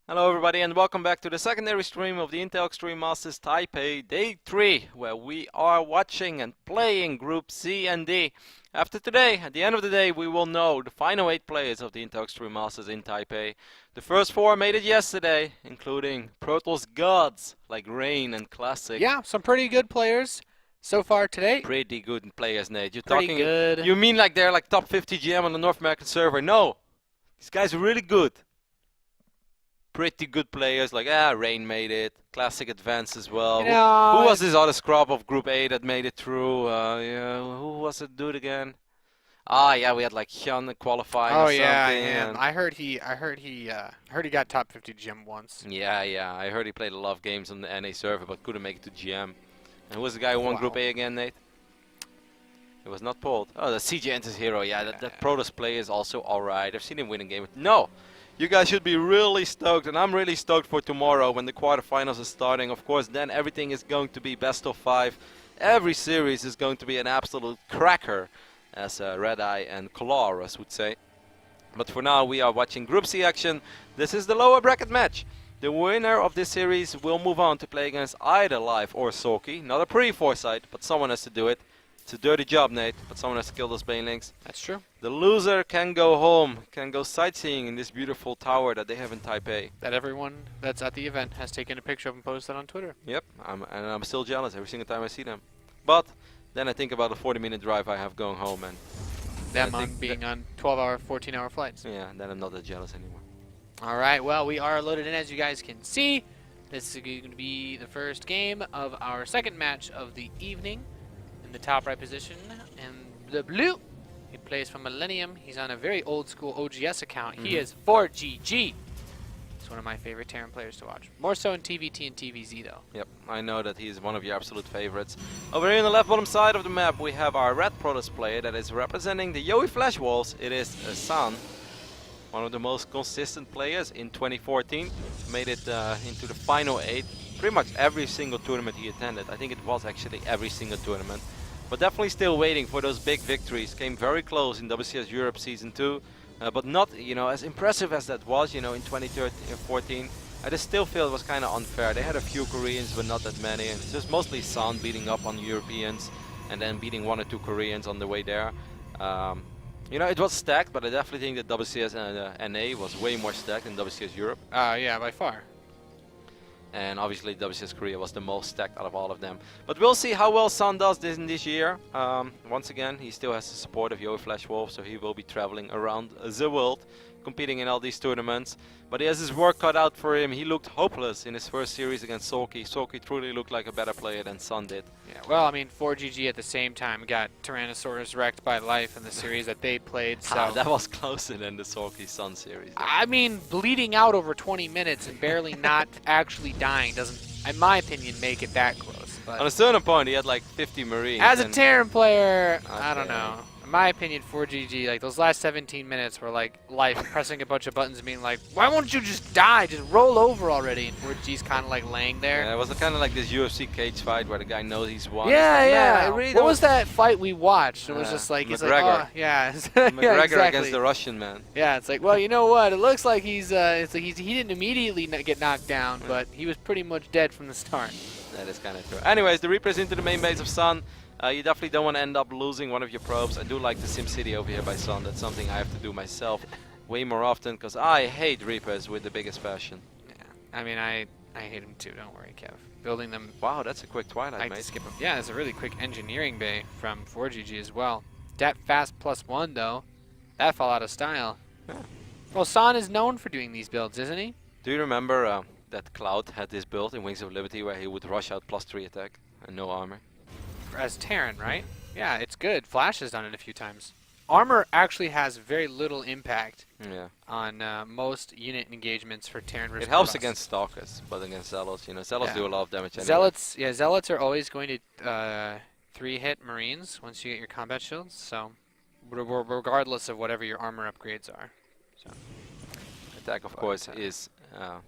Hello everybody and welcome back to the secondary stream of the Intel Extreme Masters Taipei Day 3, where we are watching and playing Group C and D. After today, at the end of the day, we will know the final 8 players of the Intel Extreme Masters in Taipei. The first 4 made it yesterday, including Protoss gods like Rain and Classic. Yeah, some pretty good players so far today. Pretty good players, Nate. You're Pretty talking, good. You mean like they're like top 50 GM on the North American server? No, these guys are really good. Pretty good players, like Rain made it, Classic Advance as well. Who was this other scrub of Group A that made it through? Who was it dude again? Yeah, we had like Hyun qualifying or something. Yeah. I heard he got top 50 GM once. Yeah, I heard he played a lot of games on the NA server but couldn't make it to GM. And who was the guy who won Group A again, Nate? It was not Pold. Oh, the CJ enters hero. Yeah, that Protoss play is also alright. I've seen him win a game. No! You guys should be really stoked, and I'm really stoked for tomorrow when the quarterfinals are starting. Of course, then everything is going to be best of 5. Every series is going to be an absolute cracker, as Red Eye and Colorus would say. But for now, we are watching Group C action. This is the lower bracket match. The winner of this series will move on to play against either Live or Soki. Not a pre-foresight, but someone has to do it. It's a dirty job, Nate, but someone has to kill those banelings. That's true. The loser can go home, can go sightseeing in this beautiful tower that they have in Taipei. That everyone that's at the event has taken a picture of and posted on Twitter. Yep, I'm still jealous every single time I see them. But then I think about the 40-minute drive I have going home, and them on being on 12-hour, 14-hour flights. Yeah, then I'm not that jealous anymore. All right, well, we are loaded in, as you guys can see. This is going to be the first game of our second match of the evening. In the top right position, and the blue, he plays for Millennium. He's on a very old school OGS account. He is ForGG. He's one of my favorite Terran players to watch. More so in TvT and TvZ though. Yep, I know that he's one of your absolute favorites. Over here on the left bottom side of the map, we have our red Protoss player that is representing the Yowie Flash Wolves. It is San, one of the most consistent players in 2014. Made it into the final 8. Pretty much every single tournament he attended. I think it was actually every single tournament. But definitely still waiting for those big victories. Came very close in WCS Europe Season 2. But not, as impressive as that was, in 2013 and 14. I just still feel it was kind of unfair. They had a few Koreans, but not that many. And it's just mostly San beating up on Europeans. And then beating 1 or 2 Koreans on the way there. It was stacked, but I definitely think that WCS NA was way more stacked than WCS Europe. Yeah, by far. And obviously WCS Korea was the most stacked out of all of them. But we'll see how well San does this year. Once again, he still has the support of Yowie Flash Wolf, so he will be traveling around the world, competing in all these tournaments. But he has his work cut out for him. He looked hopeless in his first series against Soki. Soki truly looked like a better player than San did. Yeah, well, I mean, 4GG at the same time got Tyrannosaurus wrecked by Life in the series that they played. So that was closer than the Soki San series. I mean, bleeding out over 20 minutes and barely not actually dying doesn't, in my opinion, make it that close. But on a certain point, he had like 50 Marines. As a Terran player, I don't know. In my opinion, 4GG, like those last 17 minutes were like Life pressing a bunch of buttons and being like, why won't you just die? Just roll over already. And 4GG's kind of like laying there. Yeah, it was kind of like this UFC cage fight where the guy knows he's won. Yeah. Really what was that fight we watched? It was just like, he's like, oh, yeah. McGregor yeah, exactly. against the Russian man. Yeah, it's like, well, you know what? It looks like he's, he didn't immediately get knocked down, but he was pretty much dead from the start. That is kind of true. Anyways, the Reapers into the main base of San. You definitely don't want to end up losing one of your probes. I do like the SimCity over here by San. That's something I have to do myself way more often because I hate Reapers with the biggest passion. Yeah, I mean, I hate them too. Don't worry, Kev. Building them. Wow, that's a quick Twilight, mate. Skip them. Yeah, it's a really quick engineering bay from 4GG as well. Dat fast +1 though. That fall out of style. Yeah. Well, San is known for doing these builds, isn't he? Do you remember that Cloud had this build in Wings of Liberty where he would rush out +3 attack and no armor? As Terran, right? Yeah, it's good. Flash has done it a few times. Armor actually has very little impact on most unit engagements for Terran versus It helps Protoss. Against Stalkers, but against Zealots, Zealots do a lot of damage anyway. Zealots are always going to 3-hit Marines once you get your combat shields, so regardless of whatever your armor upgrades are. So. Attack, of course, is a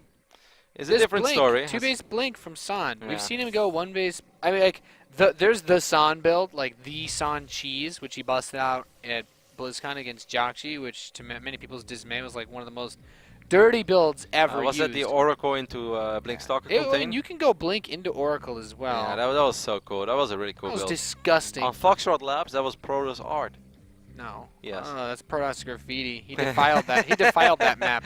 different story. 2-base Blink from San. Yeah. We've seen him go 1-base. I mean, like, there's the San build, like the San Cheese, which he busted out at BlizzCon against Jiaxi, which to many people's dismay was like one of the most dirty builds ever Was used. that the Oracle into Blink Stalker contain? And you can go Blink into Oracle as well. Yeah, that was so cool. That was a really cool That was build. disgusting. On Foxtrot Labs, that was Protoss art. No. Yes. Oh, that's Protoss graffiti. He defiled that. He defiled that map.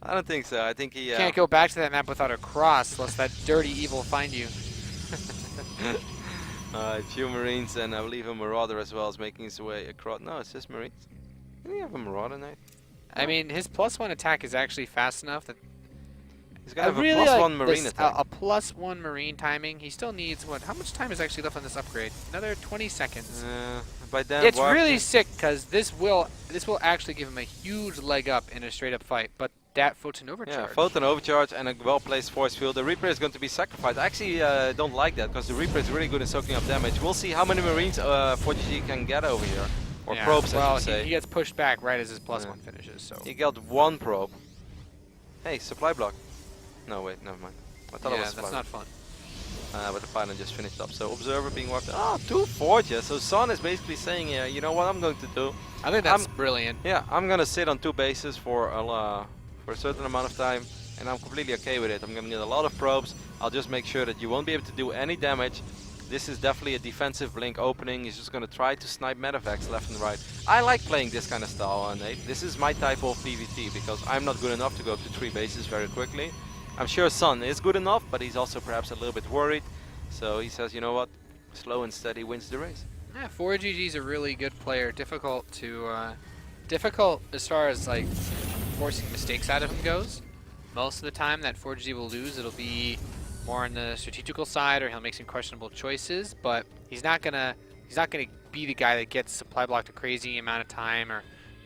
I don't think so. I think he... You can't go back to that map without a cross, lest that dirty evil find you. A few Marines, and I believe a Marauder as well is making his way across. No, it's just Marines. Didn't he have a Marauder knight? I mean, his +1 attack is actually fast enough that He's got to have a +1 Marine attack. a +1 Marine timing. He still needs what? How much time is actually left on this upgrade? Another 20 seconds. By then, It's really sick because this will actually give him a huge leg up in a straight up fight. But that Photon Overcharge. Yeah, Photon Overcharge and a well-placed force field. The Reaper is going to be sacrificed. I actually don't like that because the Reaper is really good in soaking up damage. We'll see how many Marines ForGG can get over here. Or probes, I should say. He gets pushed back right as his +1 finishes. So he got one probe. Hey, supply block. No, wait, never mind. I thought it was that's not fun. But the Python just finished up. So Observer being wiped out. Ah, 2 Forges. So Son is basically saying here, you know what I'm going to do? I think that's brilliant. Yeah, I'm going to sit on 2 bases for a certain amount of time. And I'm completely okay with it. I'm going to get a lot of probes. I'll just make sure that you won't be able to do any damage. This is definitely a defensive Blink opening. He's just going to try to snipe medevacs left and right. I like playing this kind of style, Nate. This is my type of PvT because I'm not good enough to go up to 3 bases very quickly. I'm sure Sun is good enough, but he's also perhaps a little bit worried. So he says, you know what, slow and steady wins the race. Yeah, ForGG is a really good player. Difficult as far as like forcing mistakes out of him goes. Most of the time that ForGG will lose, it'll be more on the strategical side, or he'll make some questionable choices. But he's not gonna be the guy that gets supply blocked a crazy amount of time or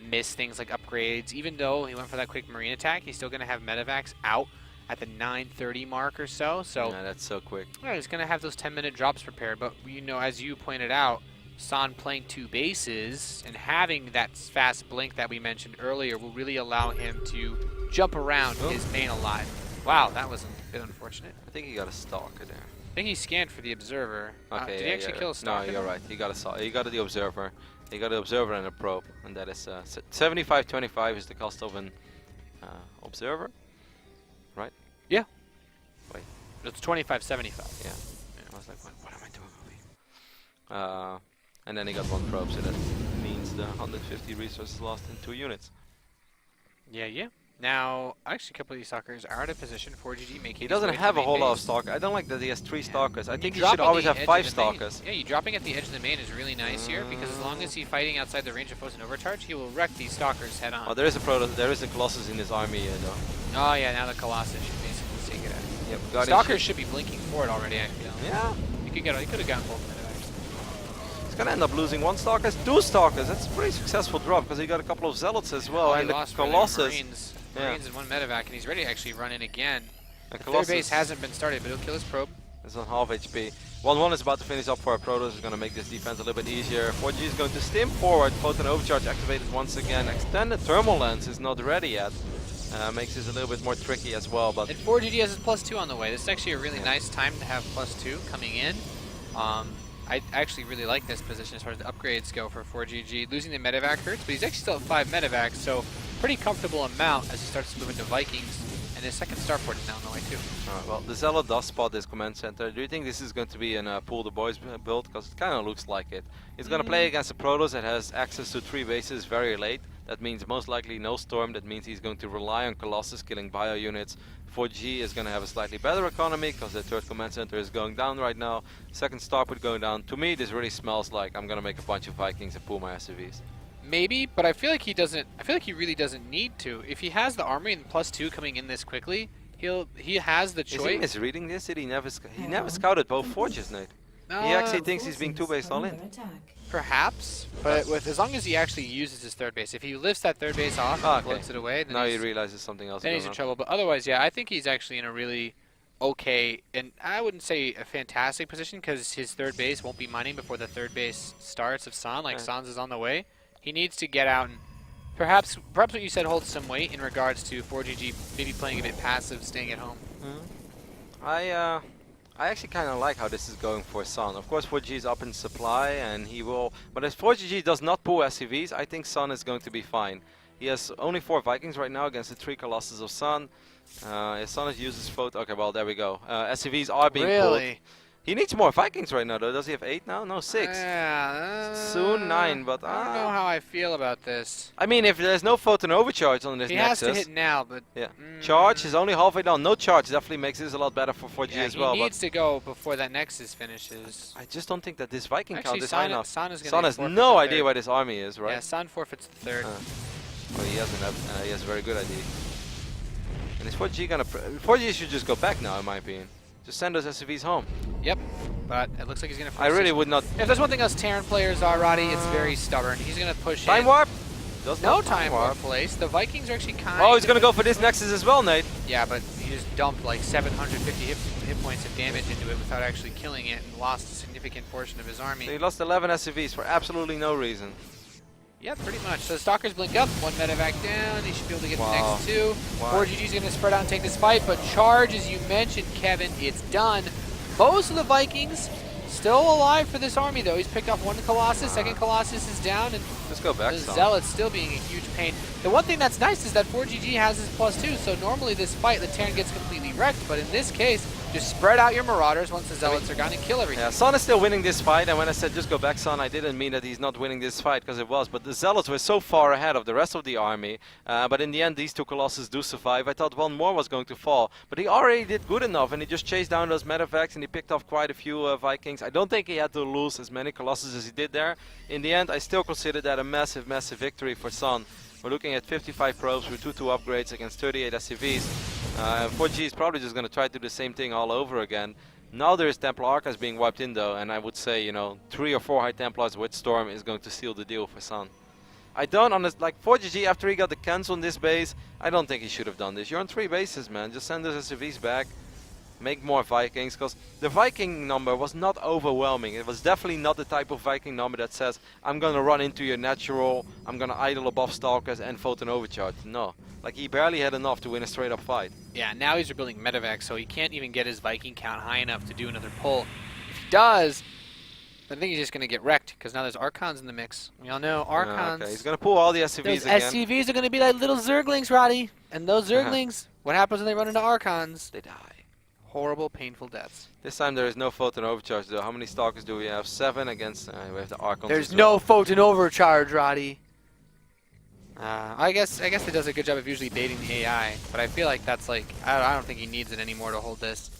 miss things like upgrades. Even though he went for that quick Marine attack, he's still gonna have medevacs out at the 9:30 mark or so. So yeah, that's so quick. Yeah, he's gonna have those 10-minute drops prepared. But you know, as you pointed out, San playing 2 bases and having that fast blink that we mentioned earlier will really allow him to jump around his main alive. Wow, that was a bit unfortunate. I think he got a Stalker there. I think he scanned for the Observer. Okay, did he actually kill a Stalker? No, you're right. He got the Observer. He got the Observer and a probe, and that is 75.25 is the cost of an Observer, right? Yeah. Wait. It's 25.75. Yeah. I was like, what am I doing over here? And then he got 1 probe, so that means the 150 resources lost in 2 units. Yeah. Now, actually, a couple of these stalkers are out of position. ForGG making. He doesn't have a whole lot of stalkers. I don't like that he has 3 stalkers. I think he should always have 5 stalkers. Yeah, you dropping at the edge of the main is really nice here because as long as he's fighting outside the range of Photon Overcharge, he will wreck these stalkers head on. Oh, there is a Colossus in his army, though. Oh yeah, now the Colossus should basically take it out. Yep. Stalkers should be blinking for it already. I feel. Yeah. He could have gotten both medevacs. He's gonna end up losing 1 stalker, 2 stalkers. That's a pretty successful drop because he got a couple of zealots as well, and the Colossus. Marines and 1 medevac, and he's ready to actually run in again. The Colossus 3rd base hasn't been started, but he'll kill his probe. It's on half HP. 1-1 is about to finish up for a Protoss. Is going to make this defense a little bit easier. ForGG is going to stim forward. Photon Overcharge activated once again. Extended Thermal Lens is not ready yet. Makes this a little bit more tricky as well. But and ForGG has his +2 on the way. This is actually a really nice time to have +2 coming in. I actually really like this position as far as the upgrades go for ForGG. Losing the medevac hurts, but he's actually still at 5 medevacs, so pretty comfortable amount as he starts to move into Vikings. And his 2nd starport is now on the way too. Well, the Zealot does spot this command center. Do you think this is going to be a Pool the Boys build? Because it kind of looks like it. It's going to play against a Protoss that has access to 3 bases very late. That means most likely no Storm. That means he's going to rely on Colossus killing bio units. ForGG is going to have a slightly better economy because the 3rd command center is going down right now. 2nd starport going down. To me, this really smells like I'm going to make a bunch of Vikings and pool my SCVs. Maybe, but I feel like he doesn't. I feel like he really doesn't need to. If he has the army and +2 coming in this quickly, he has the choice. Is he misreading this? Did he never scouted both forges, Nate? He actually thinks he's being 2-based all in. Perhaps, but with as long as he actually uses his 3rd base. If he lifts that 3rd base off and floats it away, then now he realizes something else. Then he's in trouble. But otherwise, yeah, I think he's actually in a really okay, and I wouldn't say a fantastic position because his 3rd base won't be mining before the 3rd base starts of San. Like San's is on the way. He needs to get out and perhaps what you said holds some weight in regards to ForGG maybe playing a bit passive, staying at home. I actually kind of like how this is going for Sun. Of course, ForGG is up in supply, and he will. But if ForGG does not pull SCVs, I think Sun is going to be fine. He has only 4 Vikings right now against the 3 Colossus of Sun. His Sun uses photo. Okay, well, there we go. SCVs are being pulled. Really? He needs more Vikings right now, though. Does he have 8 now? No, 6. Yeah. Soon 9, but I don't know how I feel about this. I mean, if there's no photon overcharge on this He Nexus, has to hit now, but yeah, charge is only halfway down. No charge definitely makes this a lot better for 4G yeah, as well. He needs to go before that Nexus finishes. I just don't think that this Viking Actually, count is high enough. Sun is Sun gonna has no idea where this army is, right? Yeah, Sun forfeits the third. Well, he has a very good idea. And is 4G gonna? 4G should just go back now, in my opinion. Just send those SCVs home. Yep, but it looks like he's gonna. I really would not. If there's one thing us Terran players are, Roddy, it's very stubborn. He's gonna push Time in. warp. No time warp place. The Vikings are actually kind. Oh, he's gonna go for this Nexus as well, Nate. Yeah, but he just dumped like 750 hit points of damage into it without actually killing it and lost a significant portion of his army. So he lost 11 SCVs for absolutely no reason. Yeah, pretty much. So Stalkers blink up, 1 medevac down. He should be able to get the next 2. Wow. 4GG's going to spread out and take this fight, but charge, as you mentioned, Kevin, it's done. Most of the Vikings still alive for this army, though. He's picked off 1 Colossus, second Colossus is down, and just go back. the Zealot's still being a huge pain. The one thing that's nice is that 4GG has his +2, so normally this fight, the Terran gets completely wrecked, but in this case, just spread out your Marauders once the Zealots are gone and kill everything. Yeah, Sun is still winning this fight, and when I said just go back, Sun, I didn't mean that he's not winning this fight, because it was, but the Zealots were so far ahead of the rest of the army, but in the end these 2 Colossus do survive. I thought 1 more was going to fall, but he already did good enough, and he just chased down those medevacs, and he picked off quite a few Vikings. I don't think he had to lose as many Colossus as he did there. In the end, I still consider that a massive, massive victory for Sun. We're looking at 55 probes with 2-2 upgrades against 38 SCVs. 4G is probably just going to try to do the same thing all over again. Now there is Templar Archives being wiped in though, and I would say, you know, 3 or 4 High Templars with Storm is going to seal the deal for Sun. I don't honestly, like 4GG after he got the cancel on this base, I don't think he should have done this. You're on 3 bases, man. Just send those SCVs back. Make more Vikings, because the Viking number was not overwhelming. It was definitely not the type of Viking number that says, I'm going to run into your natural, I'm going to idle above Stalkers and Photon Overcharge. No. Like, he barely had enough to win a straight up fight. Yeah, now he's rebuilding medevac, so he can't even get his Viking count high enough to do another pull. If he does, I think he's just going to get wrecked, because now there's Archons in the mix. We all know Archons. Okay, he's going to pull all the SCVs those again. SCVs are going to be like little Zerglings, Roddy. And those Zerglings, what happens when they run into Archons? They die. Horrible, painful deaths. This time there is no Photon Overcharge though. How many Stalkers do we have? 7 against, we have the Archons. There's no Photon Overcharge, Roddy. I guess it does a good job of usually baiting the AI, but I feel like that's like, I don't think he needs it anymore to hold this.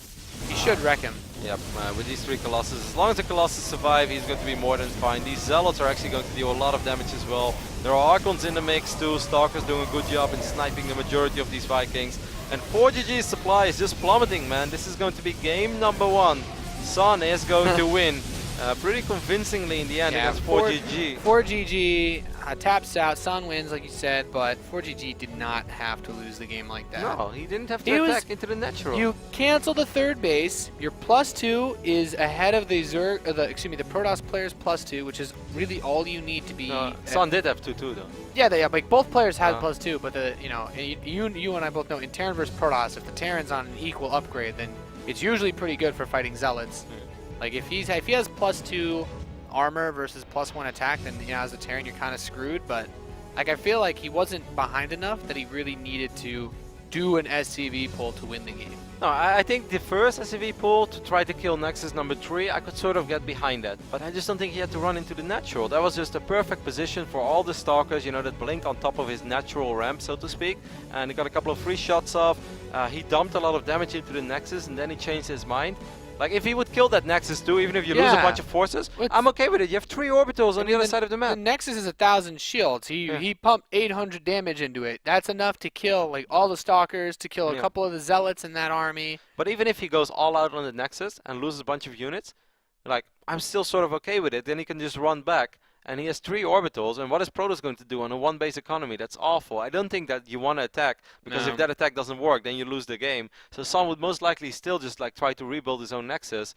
He should wreck him. Yep, with these 3 Colossus, as long as the Colossus survive, he's going to be more than fine. These Zealots are actually going to deal a lot of damage as well. There are Archons in the mix too. Stalkers doing a good job in sniping the majority of these Vikings. And 4GG's supply is just plummeting, man. This is going to be game number 1. Sun is going to win pretty convincingly in the end against 4GG. 4GG taps out. Sun wins, like you said, but 4GG did not have to lose the game like that. No, he didn't have to attack into the natural. You cancel the 3rd base. Your +2 is ahead of the the Protoss player's +2, which is really all you need to be. Sun did have 2 too, though. Yeah, like both players had +2, but you and I both know in Terran versus Protoss, if the Terran's on an equal upgrade, then it's usually pretty good for fighting Zealots. Like if he has +2 armor versus +1 attack, then as a Terran you're kind of screwed. But like I feel like he wasn't behind enough that he really needed to do an SCV pull to win the game. No, I think the first SCV pull to try to kill Nexus number 3, I could sort of get behind that. But I just don't think he had to run into the natural. That was just a perfect position for all the Stalkers, that blink on top of his natural ramp, so to speak. And he got a couple of free shots off. He dumped a lot of damage into the Nexus, and then he changed his mind. Like, if he would kill that Nexus too, even if you lose a bunch of forces, I'm okay with it. You have 3 orbitals on the other side of the map. The Nexus is 1,000 shields. He pumped 800 damage into it. That's enough to kill like all the Stalkers, to kill a couple of the Zealots in that army. But even if he goes all out on the Nexus and loses a bunch of units, like, I'm still sort of okay with it. Then he can just run back. And he has 3 orbitals, and what is Protoss going to do on a 1 base economy? That's awful. I don't think that you want to attack, because if that attack doesn't work, then you lose the game. So Sun would most likely still just like try to rebuild his own Nexus,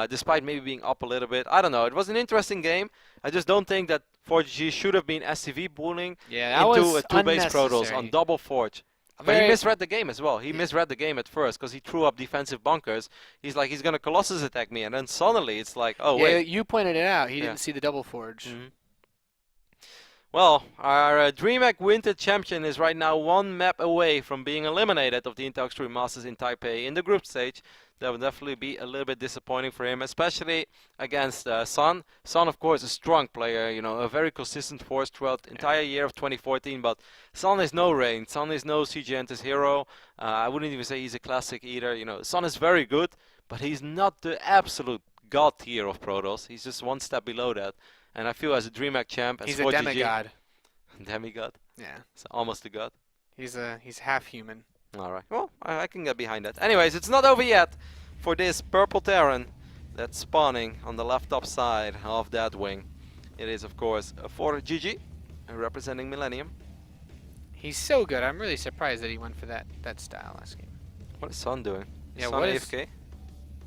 despite maybe being up a little bit. I don't know. It was an interesting game. I just don't think that 4GG should have been SCV pooling into a 2-base Protoss on double Forge. But he misread the game as well. He misread the game at first because he threw up defensive bunkers. He's like, he's going to Colossus attack me. And then suddenly it's like, oh, wait. You pointed it out. He didn't see the double Forge. Well, our DreamHack Winter Champion is right now one map away from being eliminated of the Intel Extreme Masters in Taipei in the group stage. That would definitely be a little bit disappointing for him, especially against Sun. Sun, of course, a strong player, you know, a very consistent force throughout the entire year of 2014. But Sun is no Rain. Sun is no CGNT's hero. I wouldn't even say he's a classic either. You know, Sun is very good, but he's not the absolute god tier of Protoss. He's just one step below that. And I feel as a DreamHack champ, as He's a 4GG, demigod. demigod. Yeah. It's almost a god. He's half human. All right. Well, I can get behind that. Anyways, it's not over yet for this purple Terran that's spawning on the left top side of that wing. It is, of course, a ForGG representing Millennium. He's so good. I'm really surprised that he went for that style last game. What is Sun doing? Is Yeah, Sun what is- AFK?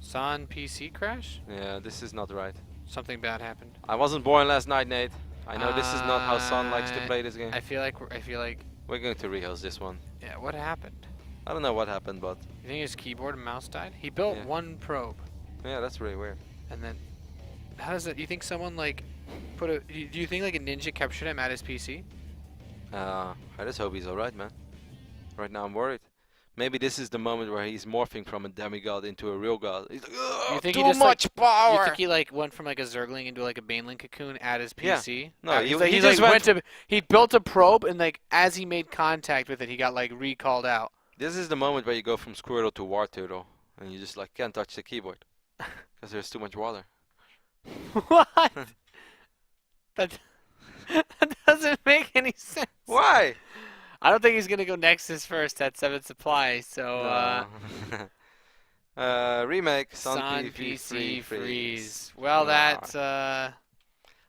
Sun PC crash? Yeah, this is not right. Something bad happened. I wasn't born last night, Nate. I know this is not how Sun likes to play this game. I feel like We're going to rehost this one. yeah. What happened? I don't know what happened, but You think his keyboard and mouse died? He built Yeah. one probe, yeah, that's really weird. and then how does it? You think someone like put a? Do you think like a ninja captured him at his PC? I just hope he's alright, man. Right now I'm worried. Maybe this is the moment where he's morphing from a demigod into a real god. He's like, You think too he just much You power! think he like went from like a Zergling into like a Baneling cocoon at his Yeah. PC? No, he's he like, just went he built a probe and like as he made contact with it, he got like recalled out. This is the moment where you go from Squirtle to War Turtle, and you just like can't touch the keyboard because there's too much water. What? that that doesn't make any sense. Why? I don't think he's gonna go Nexus first at 7 supply. So Remake Sun Sun PC freeze. freeze. Well, Yeah. that's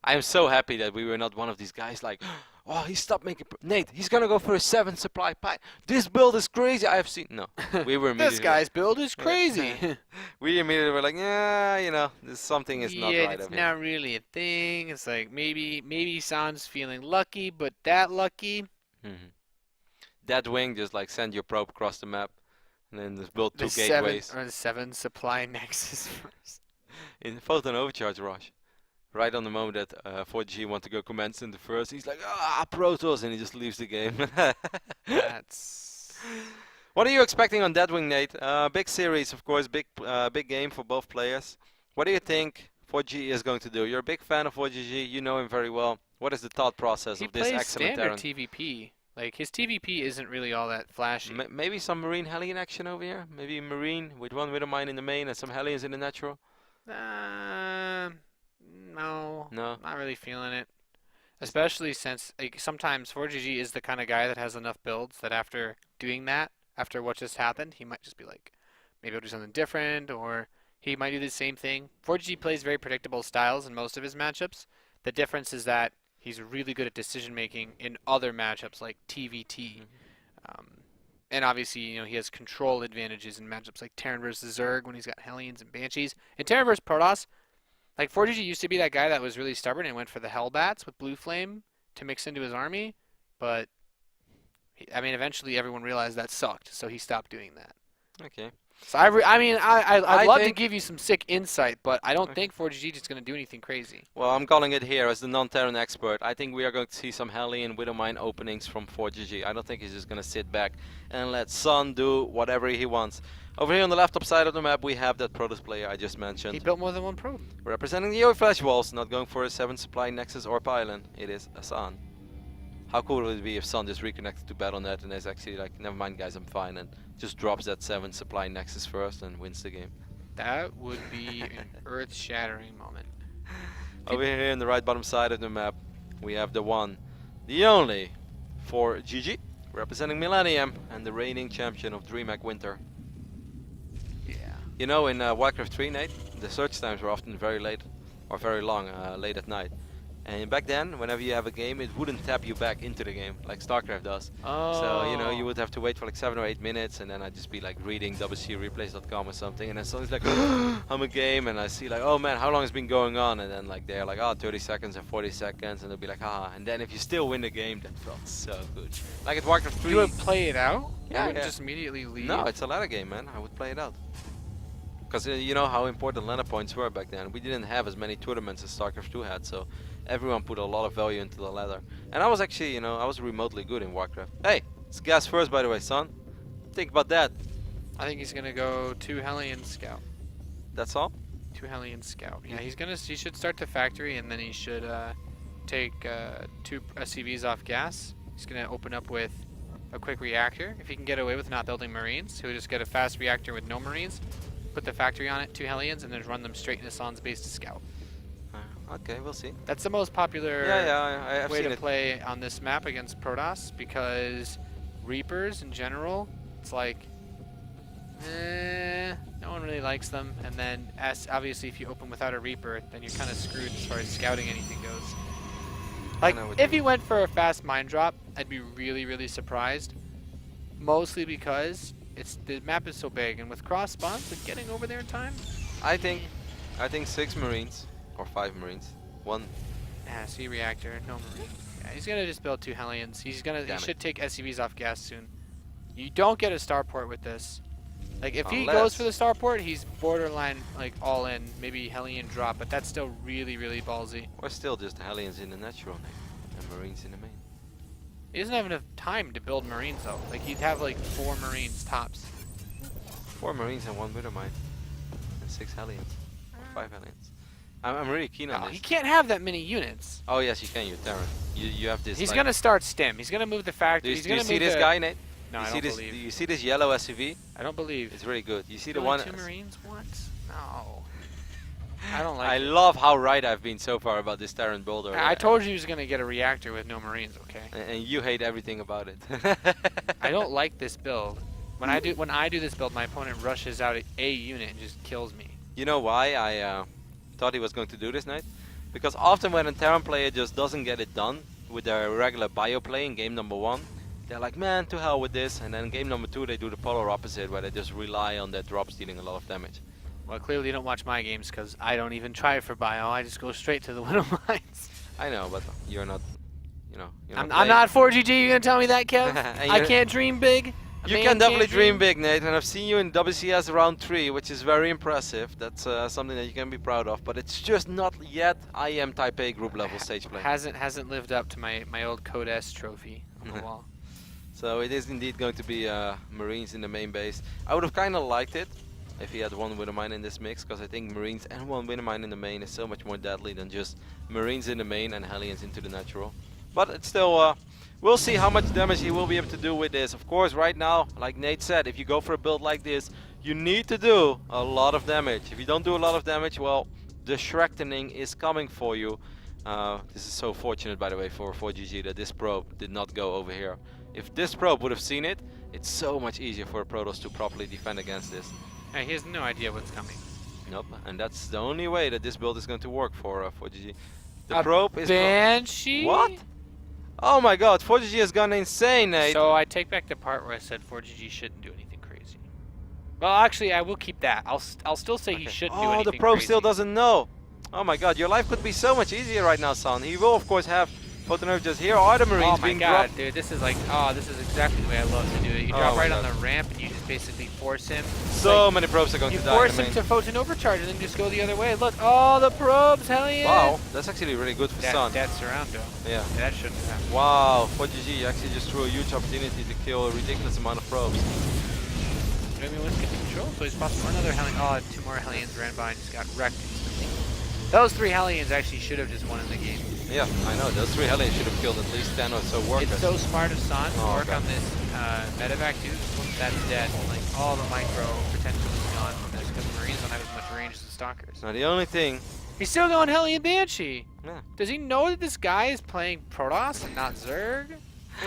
I am so happy that we were not one of these guys like, oh, he stopped making. Nate, he's gonna go for a 7 supply pipe. This build is crazy. I have seen. No, we were this immediately. guy's build is crazy. We immediately were like, yeah, you know, this something is not Yeah, right it's of him. not really a thing. It's like maybe San's feeling lucky, but that lucky. Mhm. That wing just like send your probe across the map, and then just build two The gateways 7 supply Nexus first. in photon overcharge rush. Right on the moment that 4G want to go commence in the first, he's like, ah, Protoss, and he just leaves the game. That's What are you expecting on that wing, Nate? Big series, of course, big game for both players. What do you think 4G is going to do? You're a big fan of 4GG, you know him very well. What is the thought process he of this plays excellent standard Terran? TvP. Like his TvP isn't really all that flashy. Maybe some Marine Hellion action over here? Maybe Marine with one Widow Mine in the main and some Hellions in the natural? No, No? not really feeling it. Especially since like, sometimes 4GG is the kind of guy that has enough builds that after doing that, after what just happened, he might just be like, maybe I'll do something different, or he might do the same thing. 4GG plays very predictable styles in most of his matchups. The difference is that he's really good at decision making in other matchups like TvT. And obviously, you know, he has control advantages in matchups like Terran versus Zerg when he's got Hellions and Banshees. In Terran versus Protoss, like 4GG used to be that guy that was really stubborn and went for the Hellbats with Blue Flame to mix into his army, but I mean, eventually everyone realized that sucked, so he stopped doing that. Okay. So I'd love to think- give you some sick insight, but I don't Okay. think 4GG is going to do anything crazy. Well, I'm calling it here as the non-Terran expert. I think we are going to see some Hellion Widow Mine openings from 4GG. I don't think he's just going to sit back and let Sun do whatever he wants. Over here on the left top side of the map, we have that Protoss player I just mentioned. He built more than one probe. Representing the Yowie Flash Walls, not going for a 7 supply Nexus or Pylon. It is a Sun. How cool would it be if Sun just reconnected to Battle.net and is actually like, never mind guys, I'm fine, and just drops that 7 supply Nexus first and wins the game. That would be an earth-shattering moment. Over here in the right bottom side of the map, we have the one, the only, 4GG, representing Millennium and the reigning champion of DreamHack Winter. Yeah. You know, in Warcraft 3, Nate, the search times were often very late, or very long, late at night. And back then, whenever you have a game, it wouldn't tap you back into the game, like StarCraft does. Oh. So, you know, you would have to wait for like 7 or 8 minutes, and then I'd just be like reading wcreplays.com or something, and then suddenly it's like, I'm a game, and I see like, oh man, how long has been going on? And then like they're like, oh, 30 seconds and 40 seconds, and they'll be like, ah. And then if you still win the game, that felt so good. Like at Warcraft 3. You would play it out? Yeah, You would yeah. just immediately leave? No, it's a ladder game, man. I would play it out. Because you know how important ladder points were back then. We didn't have as many tournaments as StarCraft 2 had, so everyone put a lot of value into the ladder. And I was actually, you know, I was remotely good in Warcraft. Hey, it's gas first, by the way, son. Think about that. I think he's gonna go 2 Hellion Scout. That's all? 2 Hellion Scout. Yeah, he should start the factory, and then he should take 2 SCVs off gas. He's gonna open up with a quick reactor. If he can get away with not building Marines, he'll just get a fast reactor with no Marines, put the factory on it, 2 Hellions, and then run them straight into San's base to scout. Okay, we'll see. That's the most popular I've way seen to it. play on this map against Protoss, because Reapers in general, it's like, no one really likes them. And then, obviously, if you open without a Reaper, then you're kind of screwed as far as scouting anything goes. Like, if he went for a fast mine drop, I'd be really, really surprised. Mostly because the map is so big, and with cross spawns, with getting over there in time. I think 6 Marines or 5 Marines. 1. Yeah, see reactor, no Marine. Yeah, he's gonna just build 2 Hellions. He should take SCVs off gas soon. You don't get a starport with this. Like, if he goes for the starport, he's borderline like all in, maybe Hellion drop, but that's still really, really ballsy. Or still just Hellions in the natural name and Marines in the main. He doesn't have enough time to build Marines though. Like, he'd have like 4 Marines tops. 4 Marines and 1 Widowmine. And 6 Hellions. Or 5 Hellions. I'm really keen on No, this. he can't have that many units. Oh yes, you can, you Terran. You have this. He's like, gonna start stim. He's gonna move the factory. Do you see this guy, Nate? No, you I see don't this, believe. Do you see this yellow SUV? I don't believe. It's really good. You see the Only one. 2 Marines? What? No. I don't like I it. love how right I've been so far about this Terran builder. I told you he was gonna get a reactor with no Marines, okay? And you hate everything about it. I don't like this build. When I do this build, my opponent rushes out a unit and just kills me. You know why I thought he was going to do this, Nate? Because often when a Terran player just doesn't get it done with their regular bio play in game number 1, they're like, man, to hell with this. And then game number 2, they do the polar opposite, where they just rely on their drops dealing a lot of damage. Well, clearly you don't watch my games, because I don't even try for bio. I just go straight to the widow mines. I know, but you're not, you know. I'm not 4GG. You gonna tell me that, Kev? And I can't dream big. You can definitely dream big, Nate, and I've seen you in WCS round 3, which is very impressive. That's something that you can be proud of, but it's just not yet IEM Taipei group level stage play. Hasn't lived up to my old Code S trophy on the wall. So it is indeed going to be Marines in the main base. I would have kind of liked it if he had 1 Widowmine in this mix, because I think Marines and 1 Widowmine in the main is so much more deadly than just Marines in the main and Hellions into the natural. But it's still, we'll see how much damage he will be able to do with this. Of course, right now, like Nate said, if you go for a build like this, you need to do a lot of damage. If you don't do a lot of damage, well, the Shrek-tening is coming for you. This is so fortunate, by the way, for ForGG that this probe did not go over here. If this probe would have seen it, it's so much easier for a Protoss to properly defend against this. Hey, he has no idea what's coming. Nope, and that's the only way that this build is going to work for ForGG. The probe is... Banshee? What? Oh my god, ForGG has gone insane, Nate. So I take back the part where I said 4GG shouldn't do anything crazy. Well, actually, I will keep that. I'll still say he shouldn't do anything the probe crazy. still doesn't know. Oh my god, your life could be so much easier right now, son. He will, of course, have Photonerve just here. Are the Marines being god, dropped? dude, this is like, this is exactly the way I love to do it. You drop right on the ramp and you just basically force him. So many probes are going to die. You force him to photon overcharge and then just go the other way. Look, all the probes, hell yeah! Wow, that's actually really good for Sun. That's around though. Yeah. That shouldn't happen. Wow, ForGG actually just threw a huge opportunity to kill a ridiculous amount of probes. Jeremy wants to get control, so he's possible another Hellion. Oh, 2 more Hellions ran by and just got wrecked instantly. Those 3 Hellions actually should have just won in the game. Yeah, I know. Those 3 Hellions should have killed at least 10 or so workers. It's so smart of San to work on this medevac too. Once that's dead, like all the micro potential is gone from this because the Marines don't have as much range as the Stalkers. Now the only thing... He's still going Hellion Banshee. Yeah. Does he know that this guy is playing Protoss and not Zerg?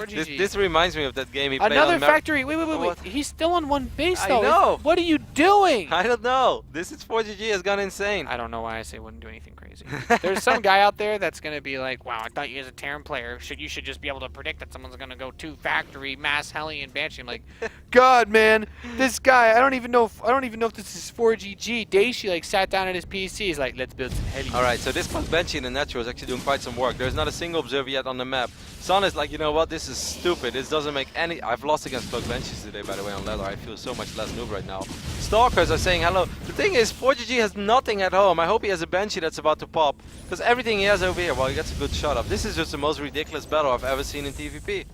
This reminds me of that game he played Another on factory. Wait. He's still on 1 base though. I know. What are you doing? I don't know. This is ForGG has gone insane. I don't know why I say wouldn't do anything crazy. There's some guy out there that's gonna be like, wow, I thought you as a Terran player you should just be able to predict that someone's gonna go 2 factory mass Hellion Banshee. I'm like, God, man, this guy. I don't even know if this is 4GG. Daishi like sat down at his PC. He's like, let's build some helis. All right, so this Benchi in the natural is actually doing quite some work. There's not a single observer yet on the map. Sun is like, you know what? This is stupid. This doesn't make any. I've lost against Cloak Benches today, by the way, on ladder. I feel so much less noob right now. Stalkers are saying hello. The thing is, 4GG has nothing at home. I hope he has a Banshee that's about to pop, because everything he has over here, well, he gets a good shot off. This is just the most ridiculous battle I've ever seen in TvP.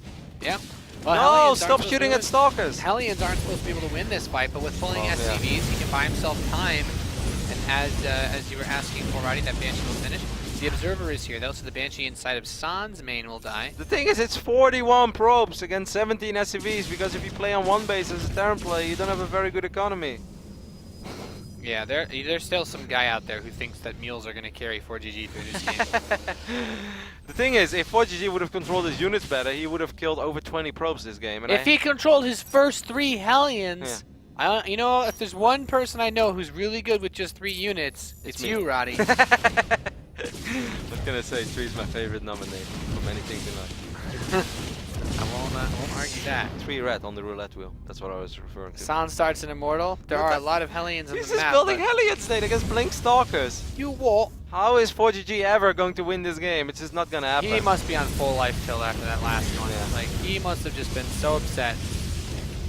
Yeah. Well, No, stop shooting at Stalkers. Hellions aren't supposed to be able to win this fight, but with pulling SCVs, he can buy himself time. And as you were asking for, Roddy, that Banshee will finish. The Observer is here, though, so the Banshee inside of San's main will die. The thing is, it's 41 probes against 17 SCVs, because if you play on one base as a Terran player, you don't have a very good economy. Yeah, there's still some guy out there who thinks that mules are going to carry 4GG through this game. The thing is, if 4GG would have controlled his units better, he would have killed over 20 probes this game. And if he controlled his first 3 Hellions, you know, if there's one person I know who's really good with just 3 units, it's you, Roddy. What can I say? 3 is my favorite number name from anything tonight. I won't argue that. 3 red on the roulette wheel. That's what I was referring to. San starts an Immortal. There are a lot of Hellions on the map. This is building Hellions state against Blink Stalkers. You what? How is 4GG ever going to win this game? It's just not going to happen. He must be on full life till after that last one. Yeah. Like, he must have just been so upset.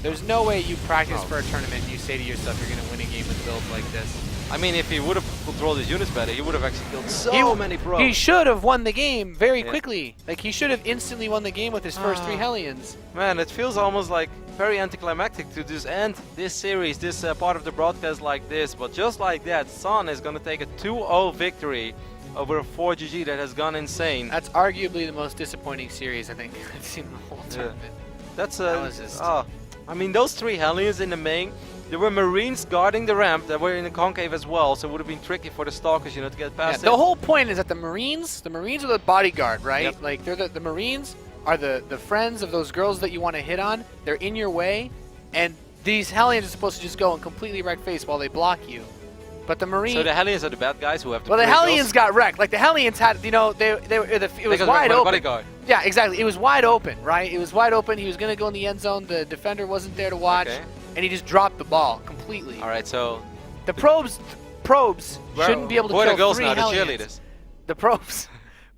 There's no way you practice for a tournament and you say to yourself you're going to win a game with builds like this. I mean, if he would have controlled his units better, he would have actually killed so many probes. He should have won the game very quickly. Like, he should have instantly won the game with his first 3 Hellions. Man, it feels almost like very anticlimactic to just end this series, this part of the broadcast like this. But just like that, Sun is going to take a 2-0 victory over a 4GG that has gone insane. That's arguably the most disappointing series I think I've seen in the whole tournament. That's that was just... I mean, those 3 Hellions in the main, there were Marines guarding the ramp that were in the concave as well, so it would have been tricky for the Stalkers, you know, to get past it. The whole point is that the Marines are the bodyguard, right? Yep. Like, they're the Marines are the friends of those girls that you want to hit on. They're in your way, and these Hellions are supposed to just go and completely wreck face while they block you. But the Marines... So the Hellions are the bad guys who have to... Well, the Hellions got wrecked. Like, the Hellions had, you know, it was wide open. Bodyguard. Yeah, exactly. It was wide open, right? It was wide open. He was going to go in the end zone. The defender wasn't there to watch. Okay. And he just dropped the ball completely. All right, so... The probes shouldn't be able to kill 3 Hellions. The probes.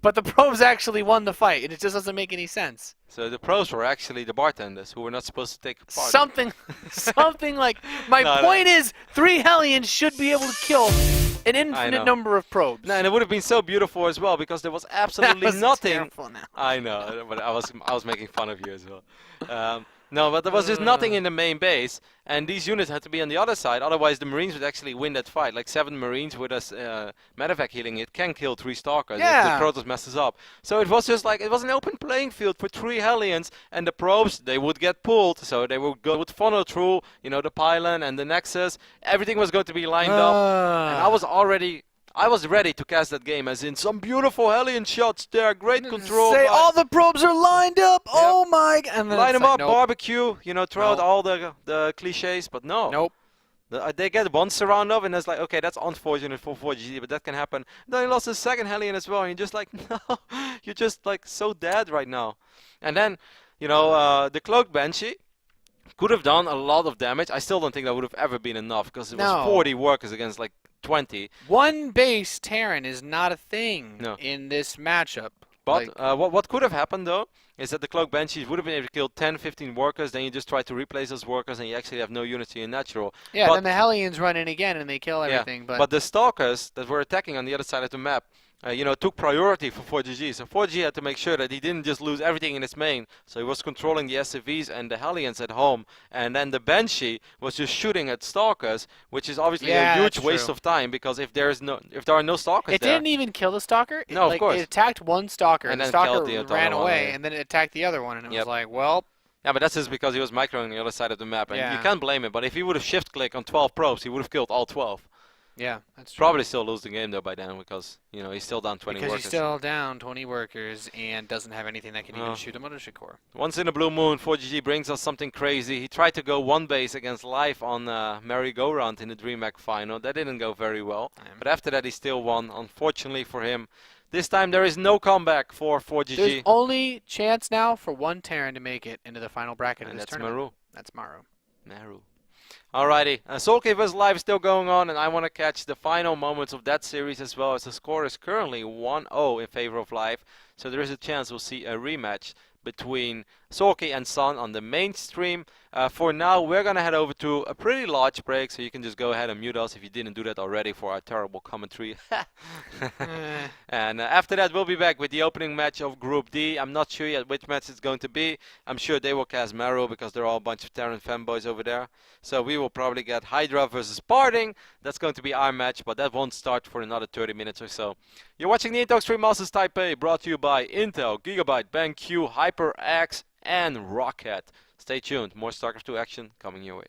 But the probes actually won the fight. It just doesn't make any sense. So the pros were actually the bartenders who were not supposed to take part. Something like... My point is, 3 Hellions should be able to kill an infinite number of probes. No, and it would have been so beautiful as well, because there was absolutely nothing. Now. I know, but I was making fun of you as well. No, but there was just nothing in the main base, and these units had to be on the other side, otherwise the Marines would actually win that fight. Like 7 Marines with us medevac healing, it can kill 3 Stalkers if the Protoss messes up. So it was just like, it was an open playing field for 3 Hellions, and the probes, they would get pulled, so they would go with funnel through, you know, the pylon and the Nexus. Everything was going to be lined up, and I was ready to cast that game, as in some beautiful Hellion shots there, great control. Say all the probes are lined up. Yep. Oh my god! And then line them up, barbecue, you know, throw out all the cliches, but no. Nope. They get one surround up, and it's like, okay, that's unfortunate for 4GG, but that can happen. Then he lost his second Hellion as well, and you're just like, no, you're just like so dead right now. And then, you know, the Cloak Banshee could have done a lot of damage. I still don't think that would have ever been enough, because it was 40 workers against like 20. One base Terran is not a thing in this matchup. But what could have happened though is that the Cloak Banshees would have been able to kill 10-15 workers, then you just try to replace those workers and you actually have no unity in natural. Yeah, then the Hellions run in again and they kill everything. Yeah, but the Stalkers that were attacking on the other side of the map, you know, took priority for 4GG. So 4GG had to make sure that he didn't just lose everything in his main. So he was controlling the SCVs and the Hellions at home. And then the Banshee was just shooting at Stalkers, which is obviously a huge waste of time, because if there are no Stalkers it didn't even kill the Stalker. No, of course. It attacked one Stalker, and the Stalker ran away, and then it attacked the other one, and it was like, well... Yeah, but that's just because he was microing the other side of the map, and you can't blame him. But if he would have shift-clicked on 12 probes, he would have killed all 12. Yeah, that's true. Probably still lose the game though by then, because you know he's still down 20 workers. Because he's still down 20 workers and doesn't have anything that can even shoot a Mothership Core. Once in a blue moon, 4GG brings us something crazy. He tried to go one base against Life on merry-go-round in the DreamHack final. That didn't go very well. But after that, he still won. Unfortunately for him, this time there is no comeback for 4GG. There's only chance now for one Terran to make it into the final bracket of this tournament. Maru. That's Maru. Meru. Alrighty, Soul Cave vs Live is still going on, and I want to catch the final moments of that series as well, as the score is currently 1-0 in favor of Live. So there is a chance we'll see a rematch between Soulkey and Sun on the main stream. For now, we're going to head over to a pretty large break, so you can just go ahead and mute us if you didn't do that already for our terrible commentary. And after that, we'll be back with the opening match of Group D. I'm not sure yet which match it's going to be. I'm sure they will cast Meru because they're all a bunch of Terran fanboys over there. So we will probably get Hydra versus Parting. That's going to be our match, but that won't start for another 30 minutes or so. You're watching the Intel Stream Masters Taipei, brought to you by Intel, Gigabyte, BenQ, HyperX, and Rocket. Stay tuned, more StarCraft 2 action coming your way.